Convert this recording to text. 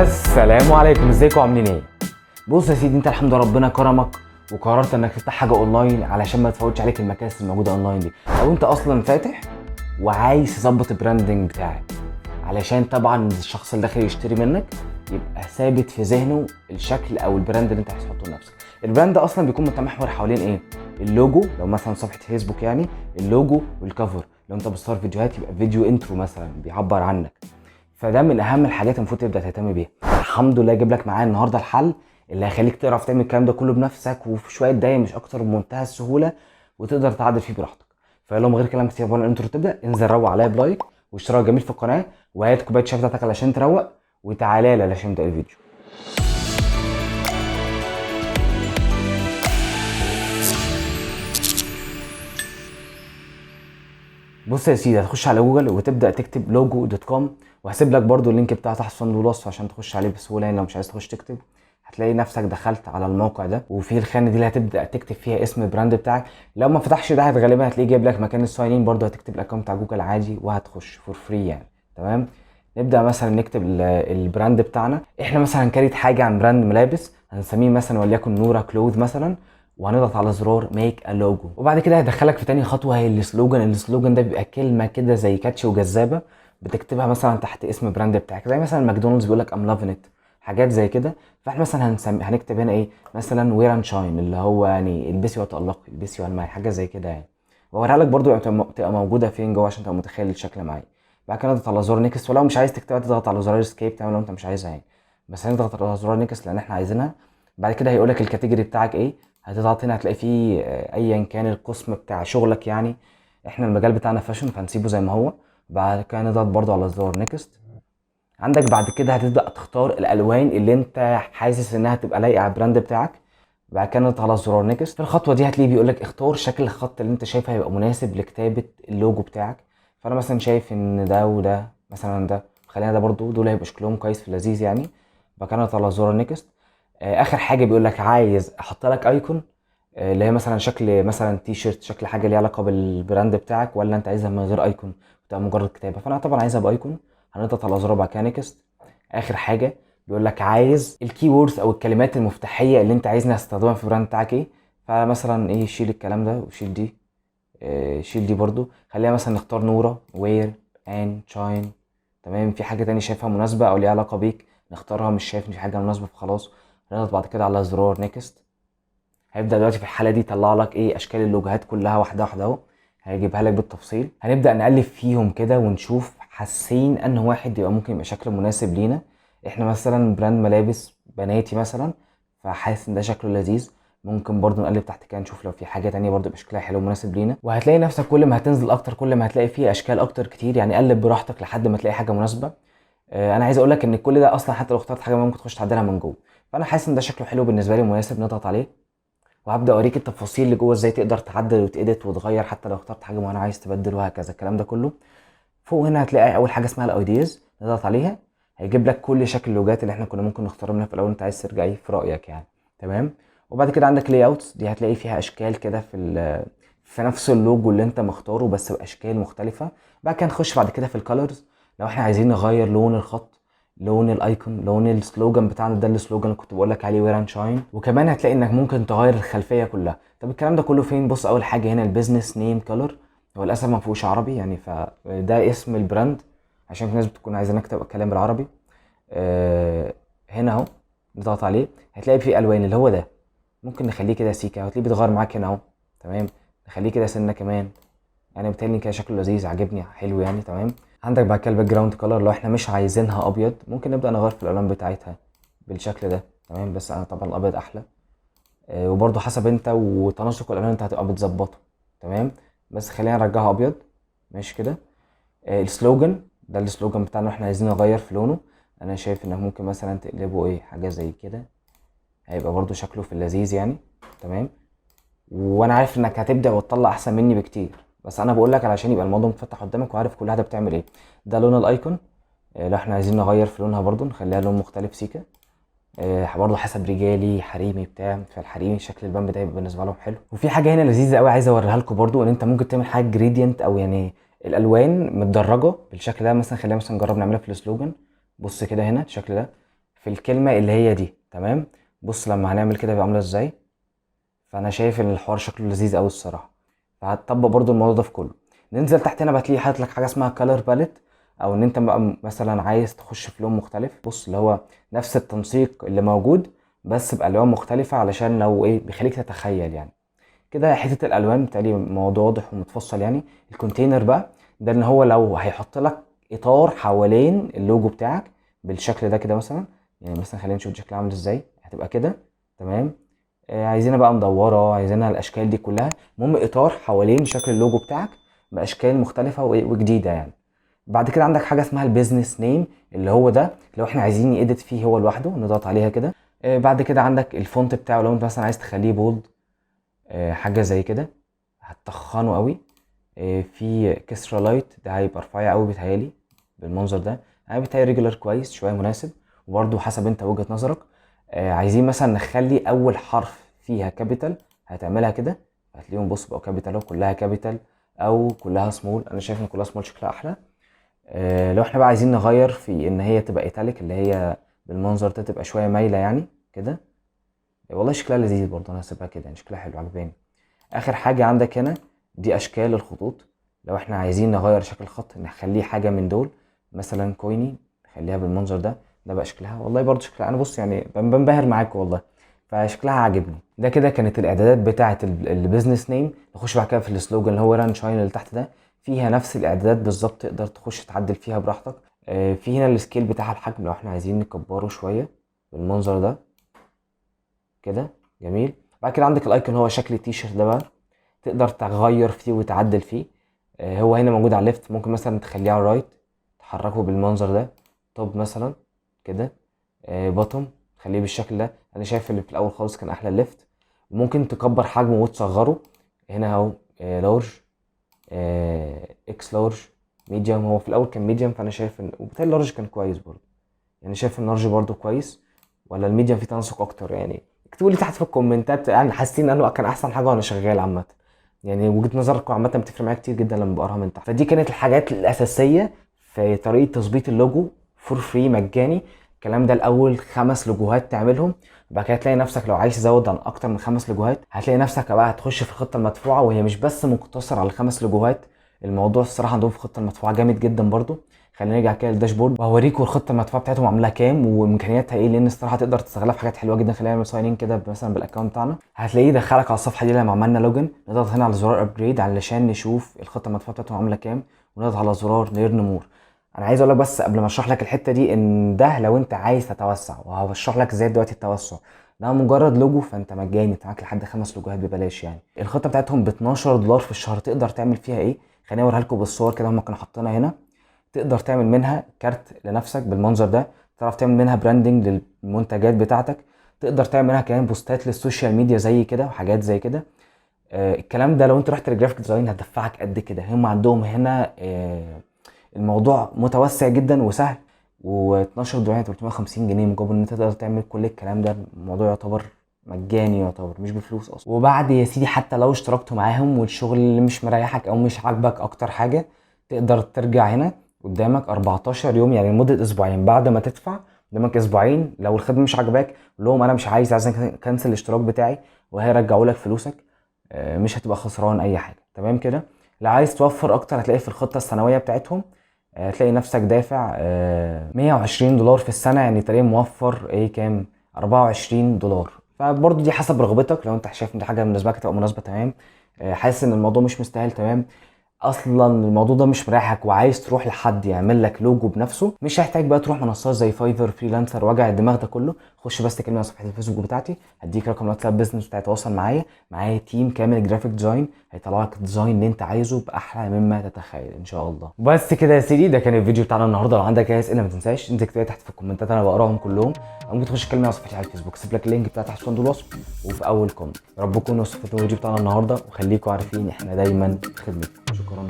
السلام عليكم، ازيكم عاملين ايه؟ بص يا سيدي، انت الحمد لله ربنا كرمك وقررت انك تفتح حاجه اونلاين علشان ما تفوتش عليك المكاسب الموجوده اونلاين دي، او انت اصلا فاتح وعايز تظبط البراندنج بتاعك علشان طبعا الشخص اللي داخل يشتري منك يبقى ثابت في ذهنه الشكل او البراند اللي انت عايز تحطه لنفسك. البراند اصلا بيكون متمحور حوالين ايه؟ اللوجو، لو مثلا صفحه فيسبوك يعني اللوجو والكفر، لو انت بتصور فيديوهات يبقى فيديو انترو مثلا بيعبر عنك. فده من اهم الحاجات المفروض تبدا تهتم بيها. الحمد لله جايب لك معايا النهارده الحل اللي هيخليك تعرف تعمل الكلام ده كله بنفسك وفي شويه دقايق مش اكتر، بمنتهى السهوله، وتقدر تعدل فيه براحتك. فيلا من غير كلام كتير قبل الانترو تبدا، انزل روق عليا بلايك واشتراك جميل في القناه، وهات كوبايه شاي بتاعتك علشان تروق، وتعالى لي علشان نبدا الفيديو. بص يا سيدي، هتخش على جوجل وتبدا تكتب لوجو دوت كوم، وهسيب لك برده اللينك بتاعه تحت صندوق الوصف عشان تخش عليه بسهوله. يعني لو مش عايز تخش تكتب هتلاقي نفسك دخلت على الموقع ده، وفي الخانه دي اللي هتبدا تكتب فيها اسم البراند بتاعك. لو ما فتحش ده غالبا هتلاقيه جايب لك مكان الساين ان، برده هتكتب الاكونت بتاع جوجل عادي وهتخش فور فري يعني. تمام. نبدا مثلا نكتب البراند بتاعنا. احنا مثلا هنكريت حاجه عن براند ملابس، هنسميه مثلا وليكن نورا كلوث مثلا، وهنضغط على زرار ميك ا لوجو. وبعد كده هيدخلك في تاني خطوه، هي السلوجان ده بيبقى كلمه كده زي كاتشي وجذابه، بتكتبها مثلا تحت اسم براند بتاعك، زي مثلا ماكدونالدز بيقول لك ام لافين ات، حاجات زي كده. فاحنا مثلا هنكتب هنا ايه، مثلا وير اند شاين، اللي هو يعني البسي وتألقي، البسي والمعي، حاجه زي كده يعني. واوريها لك برده تبقى موجوده فين جوه عشان تبقى متخيل الشكل معايا. بعد كده تضغط على زرار نيكست، ولو مش عايز تكتبها تضغط على زرار اسكيب تعمل لو انت مش عايزها يعني، بس هنضغط على زرار نيكست لان احنا عايزينها. بعد كده هيقول لك الكاتيجوري بتاعك ايه، هتضغط هنا هتلاقي فيه ايا كان القسم بتاع شغلك يعني. احنا المجال بتاعنا فاشن فهنسيبه زي ما هو. بعد كده نضغط برضو على زرار نيكست. عندك بعد كده هتبدا تختار الالوان اللي انت حاسس انها تبقى لايقه على البراند بتاعك. بعد كده نضغط على زرار نيكست. في الخطوه دي هتلاقيه بيقول لك اختار شكل الخط اللي انت شايفه هيبقى مناسب لكتابه اللوجو بتاعك. فانا مثلا شايف ان ده وده مثلا ده، خلينا ده برضو، دول هيبقى شكلهم كويس في اللذيذ يعني. بعد كده نضغط على زرار نيكست. اخر حاجه بيقول لك عايز احط لك ايكون، اللي هي مثلا شكل مثلا تي شيرت، شكل حاجه ليها علاقه بالبراند بتاعك، ولا انت عايزها من غير ايكون تبقى مجرد كتابه. فانا طبعا عايزها بايكون. هنضغط على زرار بعد كده نيكست. اخر حاجه بيقول لك عايز الكي ووردز او الكلمات المفتاحيه اللي انت عايزني استخدمها في البراند بتاعك ايه. فمثلا ايه، شيل الكلام ده وشيل دي، شيل دي برضو، خليها مثلا نختار نورا وير ان شاين. تمام. في حاجه تاني شايفها مناسبه او ليها علاقه بيك نختارها، مش شايف ان في حاجه مناسبه فخلاص نضغط بعد كده على زرار نيكست. هيبدا دلوقتي في الحاله دي يطلع لك ايه، اشكال اللوجوهات كلها واحده واحده اهو، هيجيبها لك بالتفصيل. هنبدا نقلب فيهم كده ونشوف حاسين ان واحد يبقى ممكن يبقى شكل مناسب لينا. احنا مثلا براند ملابس بناتي مثلا، فحاسس ان ده شكله لذيذ. ممكن برضو نقلب تحت كده نشوف لو في حاجه تانية برضو يبقى شكلها حلو ومناسب لينا. وهتلاقي نفسك كل ما هتنزل اكتر كل ما هتلاقي فيه اشكال اكتر كتير يعني. قلب براحتك لحد ما تلاقي حاجه مناسبه. انا عايز اقول لك ان كل ده اصلا حتى لو اخترت حاجه ممكن تخش تعدلها من جوه. فانا حاسس ان ده شكله حلو بالنسبه لي ومناسب، نضغط عليه. وهبدا اوريك التفاصيل اللي جوه، ازاي تقدر تعدل وتedit وتغير حتى لو اخترت حاجه معينه عايز تبدل، وهكذا الكلام ده كله. فوق هنا هتلاقي اول حاجه اسمها الايديز، نضغط عليها هيجيب لك كل شكل اللوجات اللي احنا كنا ممكن نختار منها في الاول، انت عايز ترجع ايه في رايك يعني. تمام. وبعد كده عندك لاي اوتس، دي هتلاقي فيها اشكال كده في نفس اللوجو اللي انت مختاره بس باشكال مختلفه. بعد كده نخش بعد كده في الكالرز، لو احنا عايزين نغير لون الخط، لون الايكون، لون السلوجان بتاعنا، ده السلوجان اللي كنت بقول لك عليه وير اند شاين. وكمان هتلاقي انك ممكن تغير الخلفيه كلها. طب الكلام ده كله فين؟ بص، اول حاجه هنا البيزنس نيم كلر، هو للاسف ما فيهوش عربي يعني، فده اسم البراند عشان في ناس بتكون عايزه نكتب الكلام بالعربي. هنا اهو نضغط عليه هتلاقي فيه الوان اللي هو ده، ممكن نخليه كده سيكا، هتلاقيه بيتغير معاك هنا اهو. تمام. نخليه كده سنه كمان، يعني بالتالي كده شكله لذيذ عاجبني حلو يعني. تمام. عندك بعد كده الباك جراوند كلر، لو احنا مش عايزينها ابيض ممكن نبدا نغير في الالوان بتاعتها بالشكل ده. تمام. بس انا طبعا الابيض احلى. وبرده حسب انت وتناسق الالوان انت هتبقى بتظبطه. تمام. بس خلينا نرجعها ابيض، ماشي كده. السلوجان ده السلوجان بتاعنا احنا عايزين نغير في لونه. انا شايف انك ممكن مثلا تقلبه ايه، حاجه زي كده، هيبقى برده شكله في اللذيذ يعني. تمام. وانا عارف انك هتبدع وتطلع احسن مني بكتير، بس انا بقول لك علشان يبقى الموضوع متفتح قدامك وعارف كل واحده بتعمل ايه. ده لون الايكون. لو احنا عايزين نغير في لونها برده نخليها لون مختلف سيكا. برضه حسب رجالي حريمي بتاع، فالحريمي شكل البامب ده يبقى بالنسبه لهم حلو. وفي حاجه هنا لذيذه قوي عايز اوريها لكم برضه، ان انت ممكن تعمل حاجه جريدينت او يعني الالوان متدرجه بالشكل ده. مثلا خلينا مثلا نجرب نعملها في السلوجان. بص كده هنا الشكل ده، في الكلمه اللي هي دي. تمام. بص لما هنعمل كده بيبقى عامله ازاي. فانا شايف ان الحوار شكله لذيذ قوي الصراحه. فهتطبق برضو الموضوع ده في كله. ننزل تحت هنا بتلاقي حاطط لك حاجه اسمها كالر باليت، او ان انت بقى مثلا عايز تخش في لون مختلف. بص اللي هو نفس التنسيق اللي موجود بس بالوان مختلفه، علشان لو ايه بيخليك تتخيل يعني. كده حته الالوان بتاعي موضوع واضح ومتفصل يعني. الكونتينر بقى ده ان هو لو هيحط لك اطار حوالين اللوجو بتاعك بالشكل ده كده مثلا. يعني مثلا خلينا نشوف شكلها عامل ازاي. هتبقى كده. تمام. عايزينها بقى مدوره، عايزينها الاشكال دي كلها. المهم اطار حوالين شكل اللوجو بتاعك باشكال مختلفه وجديده يعني. بعد كده عندك حاجه اسمها البيزنس نيم، اللي هو ده لو احنا عايزين نيديت فيه هو لوحده نضغط عليها كده. بعد كده عندك الفونت بتاعه لو انت مثلا عايز تخليه بولد، حاجه زي كده هتطخنه قوي. في كسرة لايت ده هيبقى رفيع قوي بيتهيالي بالمنظر ده. انا بيتهيألي ريجولار كويس شويه مناسب، وبرده حسب انت وجهة نظرك. عايزين مثلا نخلي اول حرف فيها كابيتال، هتعملها كده هتلاقيهم بص بقوا كابيتال اهو، كلها كابيتال او كلها سمول. انا شايف ان كلها سمول شكلها احلى. لو احنا بقى عايزين نغير في ان هي تبقى ايتاليك اللي هي بالمنظر ده تبقى شويه مايله يعني كده. والله شكلها لذيذ برضه، انا هسيبها كده يعني شكلها حلو عجباني. اخر حاجه عندك هنا دي اشكال الخطوط. لو احنا عايزين نغير شكل الخط نخليه حاجه من دول، مثلا كويني نخليها بالمنظر ده. ده بقى شكلها والله برضو شكلها انا بص يعني بنبهر معاك والله. فشكلها عاجبني. ده كده كانت الاعدادات بتاعه البيزنس نيم. نخش بعد كده في السلوجان اللي هو ران شاين اللي تحت ده. فيها نفس الاعدادات بالظبط، تقدر تخش تعدل فيها براحتك. في هنا السكيل بتاع الحجم لو احنا عايزين نكبره شويه بالمنظر ده كده. جميل. بعد كده عندك الايكون هو شكل التيشيرت ده بقى، تقدر تغير فيه وتعدل فيه. هو هنا موجود على الليفت، ممكن مثلا تخليه على الرايت تحركه بالمنظر ده. توب مثلا كده. بوتوم تخليه بالشكل ده. انا شايف اللي في الاول خالص كان احلى الليفت. ممكن تكبر حجمه وتصغره. هنا اهو لارج، اكس لارج، ميديوم. هو في الاول كان ميديوم فانا شايف ان وبالتالي اللارج كان كويس برضه. يعني شايف ان اللارج برضه كويس ولا الميديوم فيه تناسق اكتر يعني. اكتبوا لي تحت في الكومنتات يعني حاسين انه كان احسن حاجه وانا شغال عامه. يعني وجهه نظركم عامه بتفرق معايا كتير جدا لما بقراها من تحت. فدي كانت الحاجات الاساسيه في طريقه تظبيط اللوجو فور فري مجاني. الكلام ده الاول 5 لوجوهات تعملهم. بعد كده تلاقي نفسك لو عايز تزود عن اكتر من 5 لوجوهات هتلاقي نفسك بقى هتخش في الخطه المدفوعه، وهي مش بس مقتصر على 5 لوجوهات. الموضوع الصراحه عندهم في الخطه المدفوعه جامد جدا برضو. خلينا نرجع كده للداشبورد وهوريكم الخطه المدفوعه بتاعتهم عاملاها كام وامكانياتها ايه، لان الصراحه تقدر تستغلها في حاجات حلوه جدا. خلينا نعمل ساين ان كده مثلا بالاكونت بتاعنا، هتلاقيه دخلك على الصفحه دي لما عملنا لوجن. نضغط هنا على زرار ابجريد علشان نشوف الخطه المدفوعه بتاعتهم عامله كام، ونضغط على زرار ليرن مور. انا عايز اقول لك بس قبل ما اشرح لك الحته دي ان ده لو انت عايز تتوسع، وهشرح لك ازاي دلوقتي التوسع. ده مجرد لوجو فانت مجاني، انت معاك لحد 5 لوجوهات ببلاش يعني. الخطه بتاعتهم ب 12 دولار في الشهر. تقدر تعمل فيها ايه؟ خليني اوريها لكم بالصور كده هم كانوا حاطينها هنا. تقدر تعمل منها كارت لنفسك بالمنظر ده، تعرف تعمل منها براندنج للمنتجات بتاعتك، تقدر تعمل منها كمان بوستات للسوشيال ميديا زي كده وحاجات زي كده. الكلام ده لو انت رحت للجرافيك ديزاين هتدفعك قد كده. هم عندهم هنا الموضوع متوسع جدا وسهل، و12 دولار 350 جنيه مقابل ان انت تقدر تعمل كل الكلام ده. الموضوع يعتبر مجاني، يعتبر مش بفلوس اصلا. وبعد يا سيدي حتى لو اشتركت معاهم والشغل اللي مش مريحك او مش عاجبك اكتر حاجه، تقدر ترجع هنا. قدامك 14 يوم يعني لمده اسبوعين بعد ما تدفع. قدامك اسبوعين لو الخدمه مش عاجباك قول لهم انا مش عايز كنسل الاشتراك بتاعي، وهيرجعوا لك فلوسك. مش هتبقى خسران اي حاجه. تمام كده. لو عايز توفر اكتر هتلاقي في الخطه السنويه بتاعتهم هتلاقي نفسك دافع 120 دولار في السنه، يعني تقريبا موفر ايه كام 24 دولار. فبرضه دي حسب رغبتك. لو انت شايف ان دي حاجه بالنسبه لك تبقى مناسبه تمام. حاسس ان الموضوع مش مستاهل تمام. اصلا الموضوع ده مش مريحك وعايز تروح لحد يعمل لك لوجو بنفسه، مش هيحتاج بقى تروح منصات زي فايفر فريلانسر وجع الدماغ ده كله. خش بس تكلمني على صفحه الفيسبوك بتاعتي، هديك رقم واتساب بزنس بتاعي تواصل معايا تيم كامل جرافيك ديزاين هيطلع لك الديزاين اللي انت عايزه باحلى مما تتخيل ان شاء الله. بس كده يا سيدي ده كان الفيديو بتاعنا النهارده. لو عندك اي اسئله ما تنساش انت تكتبها تحت في الكومنتات انا بقراهم كلهم، او ممكن تخش تكلمني على صفحتي على الفيسبوك. سيب لك اللينك بتاع تحت في صندوق الوصف وفي اول كومنت. يا رب تكونوا استفدتوا من الفيديو بتاعنا النهارده، وخليكم عارفين احنا دايما في خدمتكم. شكرا.